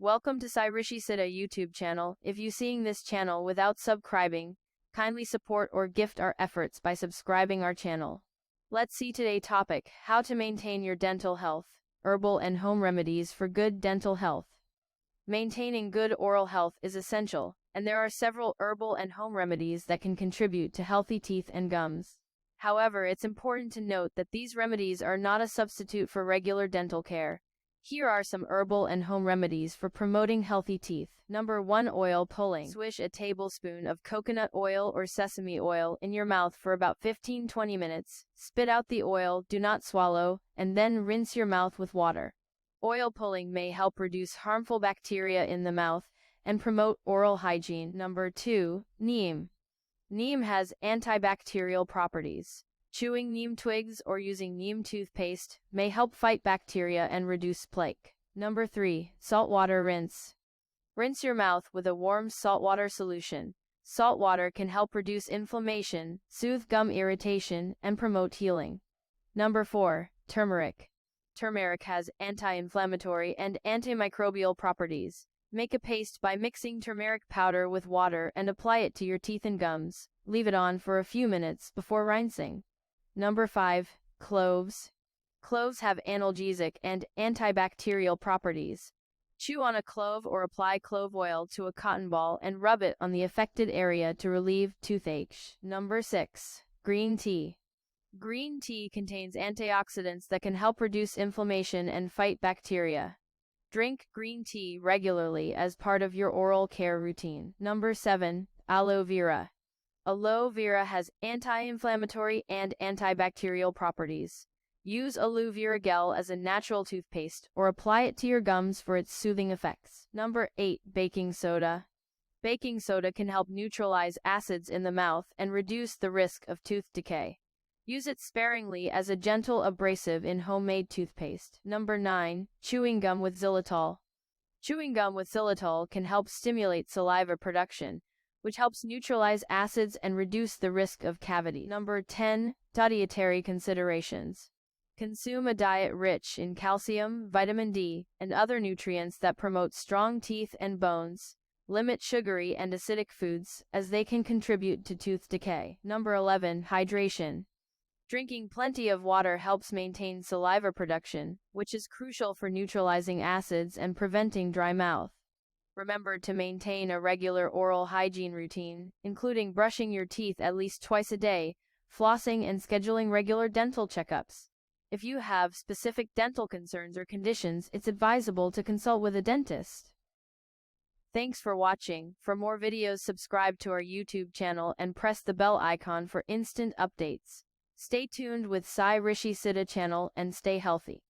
Welcome to SIDDHA YouTube channel. If you seeing this channel without subscribing, kindly support or gift our efforts by subscribing our channel. Let's see today topic, how to maintain your dental health, herbal and home remedies for good dental health. Maintaining good oral health is essential, and there are several herbal and home remedies that can contribute to healthy teeth and gums. However, it's important to note that these remedies are not a substitute for regular dental care. Here are some herbal and home remedies for promoting healthy teeth. Number 1. Oil pulling. Swish a tablespoon of coconut oil or sesame oil in your mouth for about 15-20 minutes. Spit out the oil, do not swallow, and then rinse your mouth with water. Oil pulling may help reduce harmful bacteria in the mouth and promote oral hygiene. Number 2. Neem. Neem has antibacterial properties. Chewing neem twigs or using neem toothpaste may help fight bacteria and reduce plaque. Number 3. Saltwater rinse. Rinse your mouth with a warm saltwater solution. Salt water can help reduce inflammation, soothe gum irritation, and promote healing. Number 4. Turmeric. Turmeric has anti-inflammatory and antimicrobial properties. Make a paste by mixing turmeric powder with water and apply it to your teeth and gums. Leave it on for a few minutes before rinsing. Number 5. Cloves. Cloves have analgesic and antibacterial properties. Chew on a clove or apply clove oil to a cotton ball and rub it on the affected area to relieve toothache. Number 6. Green tea. Green tea contains antioxidants that can help reduce inflammation and fight bacteria. Drink green tea regularly as part of your oral care routine. Number 7. Aloe vera. Aloe vera has anti-inflammatory and antibacterial properties. Use aloe vera gel as a natural toothpaste or apply it to your gums for its soothing effects. Number 8. Baking soda. Baking soda can help neutralize acids in the mouth and reduce the risk of tooth decay. Use it sparingly as a gentle abrasive in homemade toothpaste. Number 9. Chewing gum with xylitol. Chewing gum with xylitol can help stimulate saliva production, which helps neutralize acids and reduce the risk of cavity. Number 10. Dietary considerations. Consume a diet rich in calcium, vitamin D, and other nutrients that promote strong teeth and bones. Limit sugary and acidic foods, as they can contribute to tooth decay. Number 11. Hydration. Drinking plenty of water helps maintain saliva production, which is crucial for neutralizing acids and preventing dry mouth. Remember to maintain a regular oral hygiene routine, including brushing your teeth at least twice a day, flossing, and scheduling regular dental checkups. If you have specific dental concerns or conditions, it's advisable to consult with a dentist. Thanks for watching. For more videos, subscribe to our YouTube channel and press the bell icon for instant updates. Stay tuned with SIDDHA channel and stay healthy.